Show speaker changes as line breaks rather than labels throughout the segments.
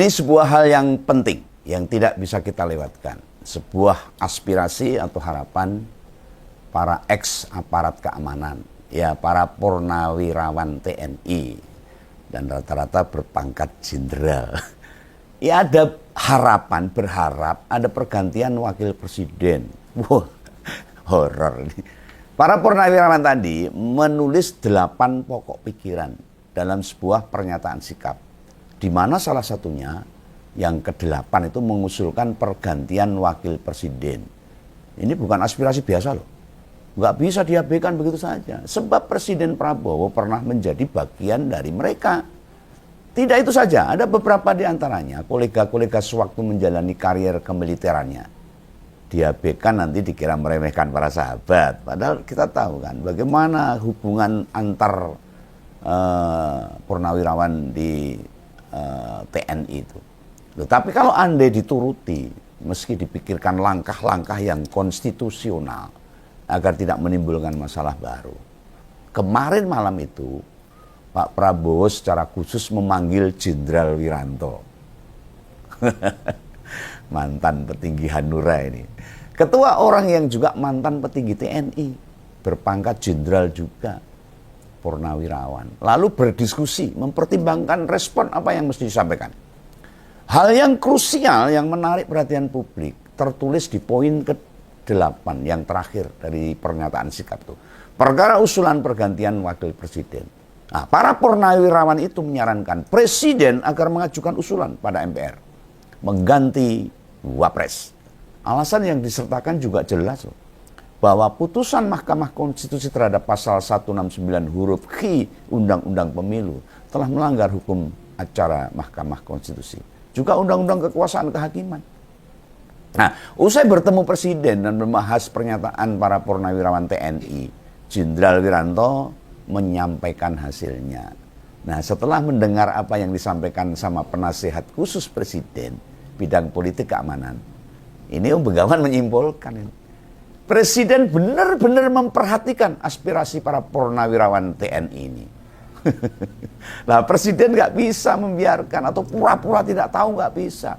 Ini sebuah hal yang penting, yang tidak bisa kita lewatkan. Sebuah aspirasi atau harapan para ex-aparat keamanan, ya para purnawirawan TNI, dan rata-rata berpangkat jenderal. Ya ada harapan, berharap ada pergantian wakil presiden. Wah, horor ini. Para purnawirawan tadi menulis 8 pokok pikiran dalam sebuah pernyataan sikap, di mana salah satunya yang ke-8 itu mengusulkan pergantian wakil presiden. Ini bukan aspirasi biasa loh. Nggak bisa diabaikan begitu saja. Sebab Presiden Prabowo pernah menjadi bagian dari mereka. Tidak itu saja, ada beberapa di antaranya kolega-kolega sewaktu menjalani karier kemiliterannya diabaikan, nanti dikira meremehkan para sahabat. Padahal kita tahu kan bagaimana hubungan antar purnawirawan di TNI itu. Loh, tapi kalau andai dituruti, meski dipikirkan langkah-langkah yang konstitusional agar tidak menimbulkan masalah baru. Kemarin malam itu Pak Prabowo secara khusus memanggil Jenderal Wiranto. Mantan petinggi Hanura ini. Ketua orang yang juga mantan petinggi TNI. Berpangkat jenderal juga. Purnawirawan. Lalu berdiskusi, mempertimbangkan respon apa yang mesti disampaikan. Hal yang krusial yang menarik perhatian publik tertulis di poin ke-8 yang terakhir dari pernyataan sikap itu. Perkara usulan pergantian wakil presiden. Nah, para purnawirawan itu menyarankan presiden agar mengajukan usulan pada MPR mengganti wapres. Alasan yang disertakan juga jelas loh, bahwa putusan Mahkamah Konstitusi terhadap pasal 169 huruf Q Undang-Undang Pemilu telah melanggar hukum acara Mahkamah Konstitusi, juga Undang-Undang Kekuasaan Kehakiman. Nah, usai bertemu presiden dan membahas pernyataan para purnawirawan TNI, Jenderal Wiranto menyampaikan hasilnya. Nah, setelah mendengar apa yang disampaikan sama penasihat khusus presiden bidang politik keamanan, ini Om Begawan menyimpulkan ini. Presiden benar-benar memperhatikan aspirasi para purnawirawan TNI ini. Nah, presiden nggak bisa membiarkan atau pura-pura tidak tahu, nggak bisa.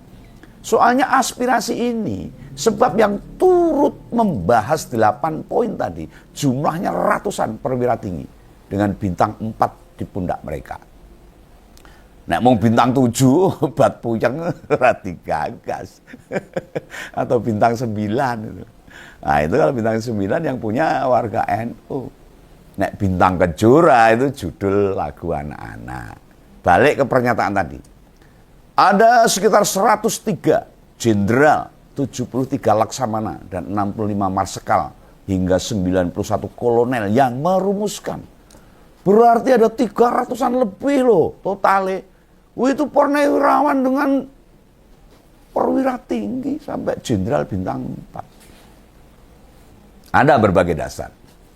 Soalnya aspirasi ini, sebab yang turut membahas 8 poin tadi, jumlahnya ratusan perwira tinggi dengan bintang 4 di pundak mereka. Nek mau bintang 7, bat puyeng rati gagas. Atau bintang 9 itu. Nah, itu kalau bintang 9 yang punya warga NU. Nek bintang kejora itu judul lagu anak-anak. Balik ke pernyataan tadi. Ada sekitar 103 jenderal, 73 laksamana dan 65 marsekal hingga 91 kolonel yang merumuskan. Berarti ada 300-an lebih loh totale. Itu purnawirawan dengan perwira tinggi sampai jenderal bintang 4. Ada berbagai dasar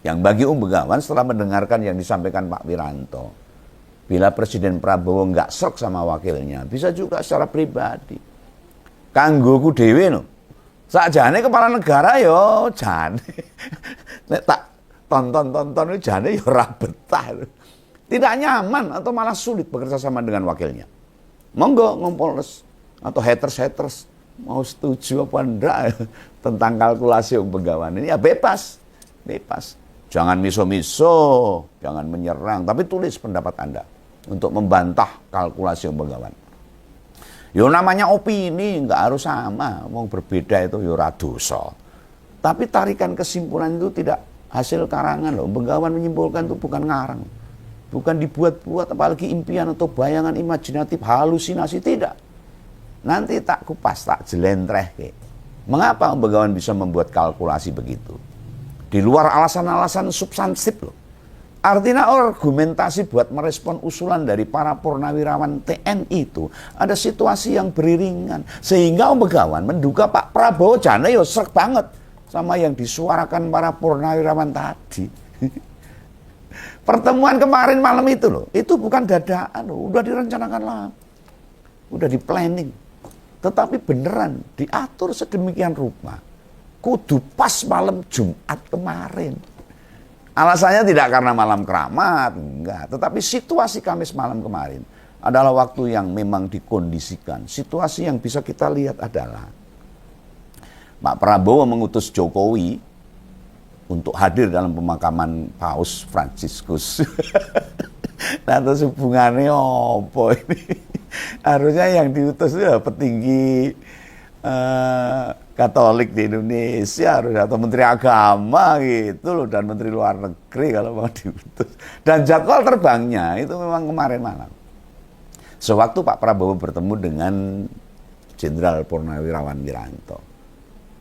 yang bagi Begawan setelah mendengarkan yang disampaikan Pak Wiranto, bila Presiden Prabowo nggak serk sama wakilnya, bisa juga secara pribadi. Kanggoku dhewe no. Sakjane kepala negara yo jane. Nek tak tonton itu jane ya ora betah. Tidak nyaman atau malah sulit bekerja sama dengan wakilnya. Monggo Kompolnas atau haters mau setuju apa enggak tentang kalkulasi Begawan ini ya bebas. Jangan miso-miso, jangan menyerang, tapi tulis pendapat Anda untuk membantah kalkulasi Begawan. Yo namanya opini, nggak harus sama, mau berbeda itu yo ora dosa. Tapi tarikan kesimpulan itu tidak hasil karangan loh. Begawan menyimpulkan itu bukan ngarang. Bukan dibuat-buat, apalagi impian atau bayangan imajinatif, halusinasi, tidak. Nanti tak kupas, tak jelentreh. Mengapa Begawan bisa membuat kalkulasi begitu? Di luar alasan-alasan substansif loh. Artinya argumentasi buat merespon usulan dari para purnawirawan TNI itu ada situasi yang beriringan. Sehingga Begawan menduga Pak Prabowo jane yo srek banget sama yang disuarakan para purnawirawan tadi. Pertemuan kemarin malam itu loh, itu bukan dadakan loh, udah direncanakan lah, udah di planning. Tetapi beneran diatur sedemikian rupa, kudu pas malam Jumat kemarin. Alasannya tidak karena malam keramat, enggak. Tetapi situasi Kamis malam kemarin adalah waktu yang memang dikondisikan. Situasi yang bisa kita lihat adalah Pak Prabowo mengutus Jokowi untuk hadir dalam pemakaman Paus Fransiskus. Nah, terus hubungannya apa ini? Harusnya yang diutus itu ya petinggi Katolik di Indonesia atau Menteri Agama gitu loh, dan Menteri Luar Negeri kalau mau diutus. Dan jadwal terbangnya itu memang kemarin malam. Sewaktu Pak Prabowo bertemu dengan Jenderal Purnawirawan Wiranto.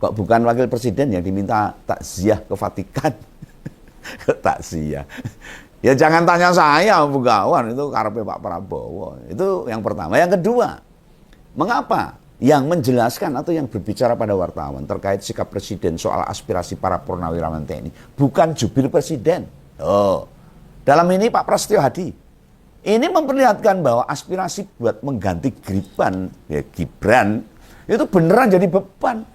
Kok bukan wakil presiden yang diminta takziah ke Vatikan? Takziah. Ya jangan tanya saya, Bugawan, itu karepe Pak Prabowo. Itu yang pertama. Yang kedua, mengapa yang menjelaskan atau yang berbicara pada wartawan terkait sikap presiden soal aspirasi para purnawirawan TNI bukan jubir presiden. Oh, dalam ini Pak Prasetyo Hadi. Ini memperlihatkan bahwa aspirasi buat mengganti Gibran itu beneran jadi beban.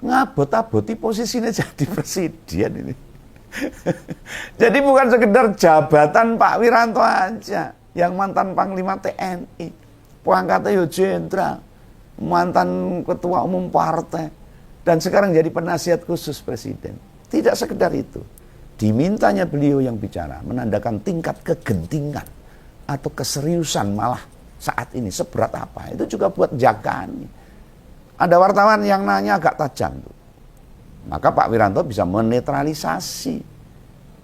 Ngabot-aboti posisinya jadi presiden ini. Jadi bukan sekedar jabatan Pak Wiranto aja, yang mantan Panglima TNI, pangkatnya yo jenderal, mantan ketua umum partai, dan sekarang jadi penasihat khusus presiden. Tidak sekedar itu, dimintanya beliau yang bicara, menandakan tingkat kegentingan atau keseriusan malah saat ini seberat apa. Itu juga buat jagaan. Ada wartawan yang nanya agak tajam tuh. Maka Pak Wiranto bisa menetralisasi.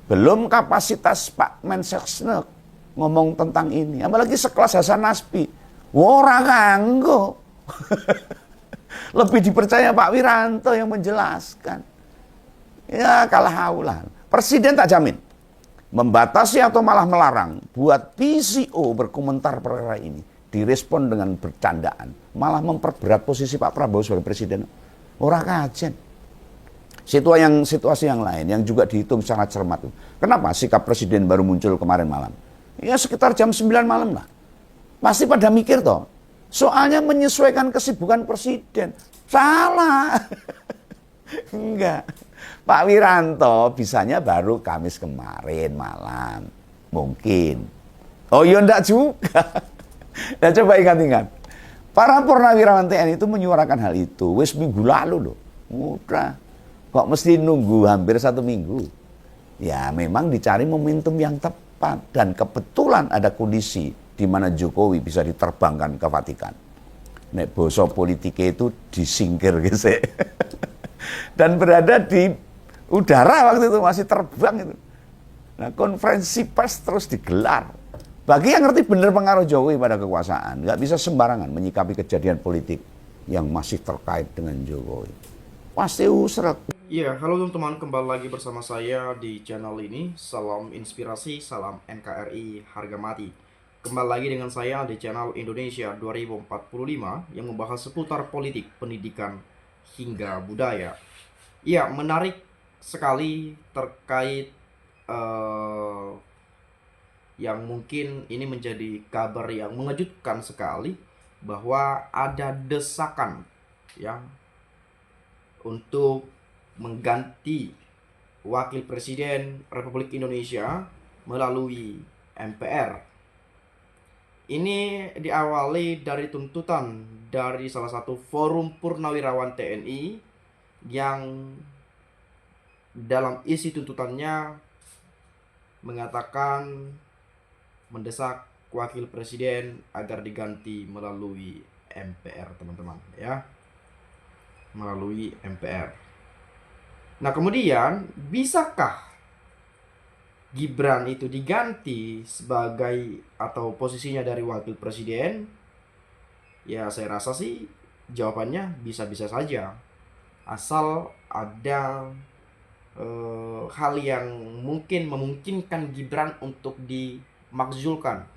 Belum kapasitas Pak Mensesnek ngomong tentang ini. Apalagi sekelas Hasan Nasbi. Ora kanggo. Lebih dipercaya Pak Wiranto yang menjelaskan. Ya kalah haulan. Presiden tak jamin membatasi atau malah melarang buat PCO berkomentar perkara ini. Direspon dengan bercandaan. Malah memperberat posisi Pak Prabowo sebagai presiden. Ora kajen. Situasi yang lain yang juga dihitung sangat cermat. Kenapa sikap presiden baru muncul kemarin malam? Ya sekitar jam 9 malam lah. Pasti pada mikir toh. Soalnya menyesuaikan kesibukan presiden. Salah. Enggak. Pak Wiranto bisanya baru Kamis kemarin malam. Mungkin. Oh iya enggak juga. Nah coba ingat-ingat. Para purnawirawan TNI itu menyuarakan hal itu. Wis minggu lalu loh. Udah. Kok mesti nunggu hampir 1 minggu? Ya memang dicari momentum yang tepat. Dan kebetulan ada kondisi di mana Jokowi bisa diterbangkan ke Vatikan. Nek boso politiknya itu disingkir gitu. Dan berada di udara waktu itu masih terbang itu. Nah konferensi pers terus digelar. Bagi yang ngerti benar pengaruh Jokowi pada kekuasaan, nggak bisa sembarangan menyikapi kejadian politik yang masih terkait dengan Jokowi. Pasti usrek.
Iya, halo teman-teman, kembali lagi bersama saya di channel ini. Salam inspirasi, salam NKRI harga mati. Kembali lagi dengan saya di channel Indonesia 2045 yang membahas seputar politik, pendidikan, hingga budaya. Iya, menarik sekali terkait yang mungkin ini menjadi kabar yang mengejutkan sekali, bahwa ada desakan ya untuk mengganti wakil presiden Republik Indonesia melalui MPR. Ini diawali dari tuntutan dari salah satu forum purnawirawan TNI yang dalam isi tuntutannya mengatakan mendesak wakil presiden agar diganti melalui MPR, teman-teman ya. Melalui MPR. Nah kemudian, bisakah Gibran itu diganti sebagai atau posisinya dari wakil presiden? Ya saya rasa sih jawabannya bisa-bisa saja. Asal ada hal yang mungkin memungkinkan Gibran untuk dimakzulkan.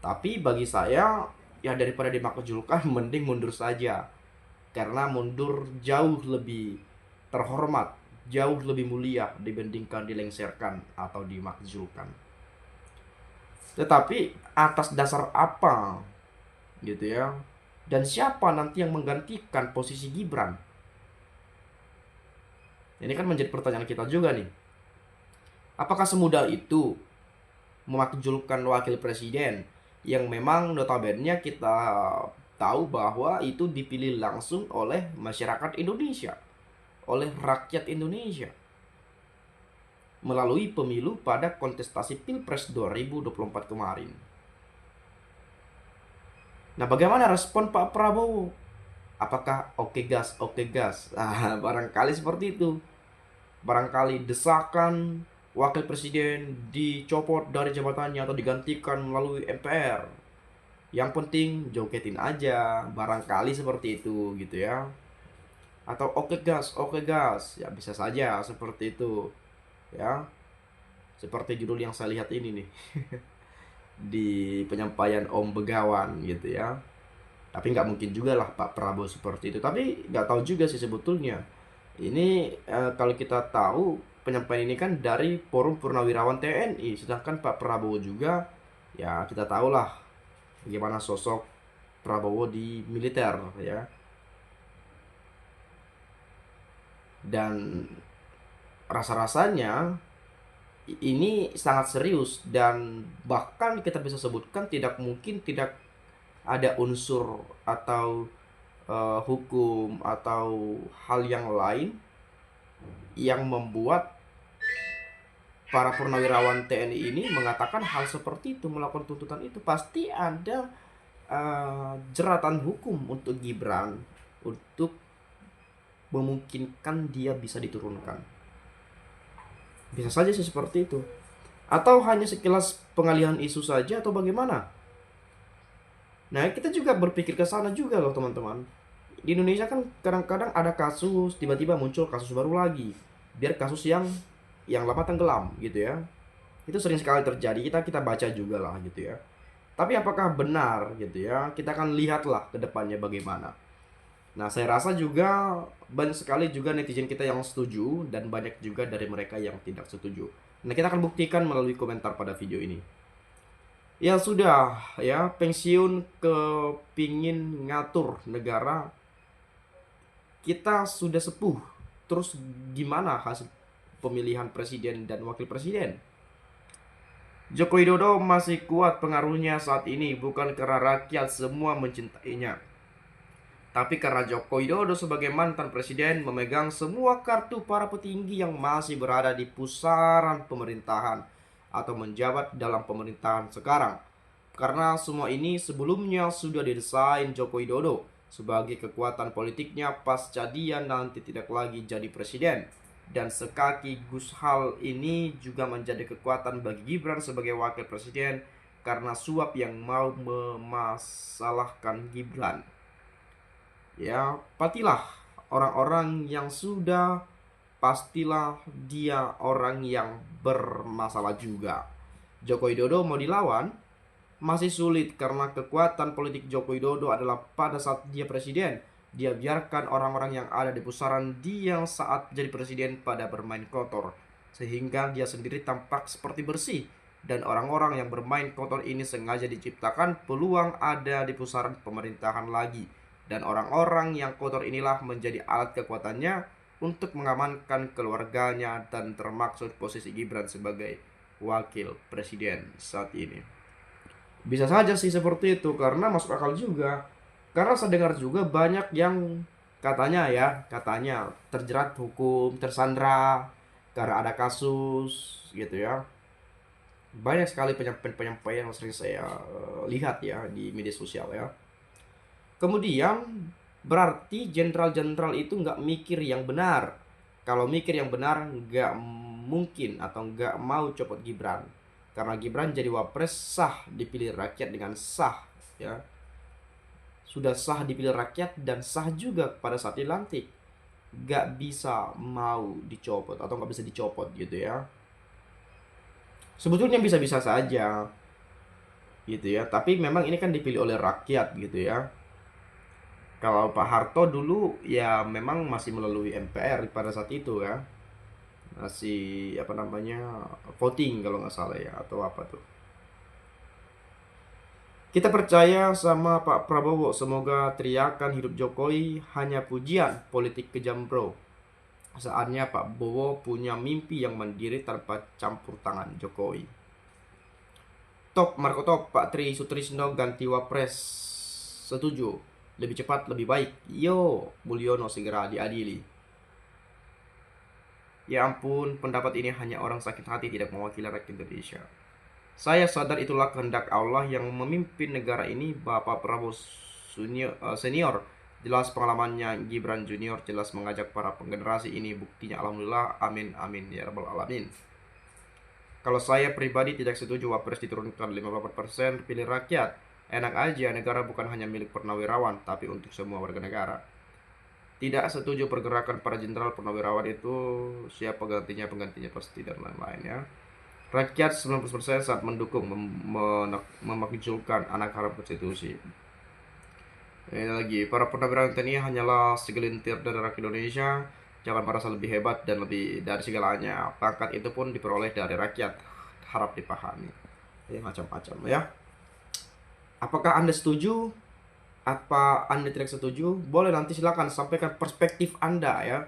Tapi bagi saya, ya daripada dimakzulkan mending mundur saja. Karena mundur jauh lebih terhormat, jauh lebih mulia dibandingkan dilengsarkan atau dimakzulkan. Tetapi atas dasar apa gitu ya? Dan siapa nanti yang menggantikan posisi Gibran? Ini kan menjadi pertanyaan kita juga nih. Apakah semudah itu memakzulkan wakil presiden yang memang notabene kita tahu bahwa itu dipilih langsung oleh masyarakat Indonesia, oleh rakyat Indonesia melalui pemilu pada kontestasi Pilpres 2024 kemarin. Nah, bagaimana respon Pak Prabowo? Apakah oke gas, oke gas? Barangkali seperti itu. Barangkali desakan wakil presiden dicopot dari jabatannya atau digantikan melalui MPR. Yang penting jogetin aja, barangkali seperti itu gitu ya. Atau oke gas, ya bisa saja seperti itu ya. Seperti judul yang saya lihat ini nih di penyampaian Om Begawan gitu ya. Tapi nggak mungkin juga lah Pak Prabowo seperti itu. Tapi nggak tahu juga sih sebetulnya. Ini kalau kita tahu penyampaian ini kan dari Forum Purnawirawan TNI, sedangkan Pak Prabowo juga ya kita tahulah bagaimana sosok Prabowo di militer ya. Dan rasa-rasanya ini sangat serius dan bahkan kita bisa sebutkan tidak mungkin tidak ada unsur atau hukum atau hal yang lain yang membuat para purnawirawan TNI ini mengatakan hal seperti itu, melakukan tuntutan itu. Pasti ada jeratan hukum untuk Gibran untuk memungkinkan dia bisa diturunkan. Bisa saja sih seperti itu. Atau hanya sekilas pengalihan isu saja atau bagaimana? Nah, kita juga berpikir ke sana juga loh teman-teman. Di Indonesia kan kadang-kadang ada kasus, tiba-tiba muncul kasus baru lagi. Biar kasus yang lama tenggelam gitu ya. Itu sering sekali terjadi, kita baca juga lah gitu ya. Tapi apakah benar gitu ya? Kita akan lihatlah ke depannya bagaimana. Nah, saya rasa juga banyak sekali juga netizen kita yang setuju dan banyak juga dari mereka yang tidak setuju. Nah, kita akan buktikan melalui komentar pada video ini. Ya sudah ya, pensiun kepingin ngatur negara, kita sudah sepuh. Terus gimana hasil pemilihan presiden dan wakil presiden? Joko Widodo masih kuat pengaruhnya saat ini bukan karena rakyat semua mencintainya, tapi karena Joko Widodo sebagai mantan presiden memegang semua kartu para petinggi yang masih berada di pusaran pemerintahan atau menjabat dalam pemerintahan sekarang. Karena semua ini sebelumnya sudah didesain Joko Widodo sebagai kekuatan politiknya pasca dia nanti tidak lagi jadi presiden. Dan sekaki Gus Hal ini juga menjadi kekuatan bagi Gibran sebagai wakil presiden karena suap yang mau memasalahkan Gibran. Ya, pastilah orang-orang yang sudah, pastilah dia orang yang bermasalah juga. Joko Widodo mau dilawan masih sulit karena kekuatan politik Joko Widodo adalah pada saat dia presiden, dia biarkan orang-orang yang ada di pusaran dia saat jadi presiden pada bermain kotor, sehingga dia sendiri tampak seperti bersih. Dan orang-orang yang bermain kotor ini sengaja diciptakan peluang ada di pusaran pemerintahan lagi. Dan orang-orang yang kotor inilah menjadi alat kekuatannya untuk mengamankan keluarganya dan termaksud posisi Gibran sebagai wakil presiden saat ini. Bisa saja sih seperti itu karena masuk akal juga. Karena saya dengar juga banyak yang katanya terjerat hukum, tersandra karena ada kasus gitu ya. Banyak sekali penyampaian yang sering saya lihat ya di media sosial ya. Kemudian berarti jenderal-jenderal itu nggak mikir yang benar. Kalau mikir yang benar nggak mungkin atau nggak mau copot Gibran. Karena Gibran jadi wapres sah dipilih rakyat dengan sah ya. Sudah sah dipilih rakyat dan sah juga pada saat dilantik. Nggak bisa mau dicopot atau nggak bisa dicopot gitu ya. Sebetulnya bisa-bisa saja gitu ya. Tapi memang ini kan dipilih oleh rakyat gitu ya. Kalau Pak Harto dulu ya memang masih melalui MPR pada saat itu ya. Masih voting kalau nggak salah ya, atau apa tuh. Kita percaya sama Pak Prabowo, semoga teriakan hidup Jokowi hanya pujian politik kejam bro. Saatnya Pak Bowo punya mimpi yang mandiri tanpa campur tangan Jokowi. Marco Top, Pak Tri Sutrisno ganti Wapres. Setuju. Lebih cepat, lebih baik. Yo, Mulyono segera diadili. Ya ampun, pendapat ini hanya orang sakit hati, tidak mewakili rakyat Indonesia. Saya sadar itulah kehendak Allah yang memimpin negara ini. Bapak Prabowo senior, jelas pengalamannya. Gibran junior jelas mengajak para penggenerasi ini. Buktinya alhamdulillah, amin amin ya rabbal alamin. Kalau saya pribadi tidak setuju Wapres diturunkan 58%, pilih rakyat. Enak aja, negara bukan hanya milik purnawirawan, tapi untuk semua warga negara. Tidak setuju pergerakan para jenderal purnawirawan itu, siapa penggantinya pasti, dan lain-lain ya. Rakyat 90% saat mendukung memakzulkan anak haram konstitusi. Ini lagi, para purnawirawan TNI hanyalah segelintir dari rakyat Indonesia. Jangan merasa lebih hebat dan lebih dari segalanya. Pangkat itu pun diperoleh dari rakyat. Harap dipahami. Ya, macam-macam ya. Apakah Anda setuju? Apa Anda tidak setuju? Boleh, nanti silakan sampaikan perspektif Anda ya.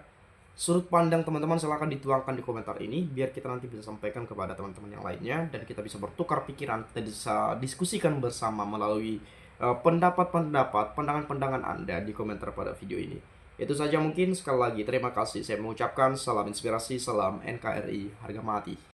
Sudut pandang teman-teman silakan dituangkan di komentar ini, biar kita nanti bisa sampaikan kepada teman-teman yang lainnya, dan kita bisa bertukar pikiran, kita bisa diskusikan bersama melalui pendapat-pendapat, pandangan-pandangan Anda di komentar pada video ini. Itu saja mungkin. Sekali lagi terima kasih. Saya mengucapkan salam inspirasi, salam NKRI, harga mati.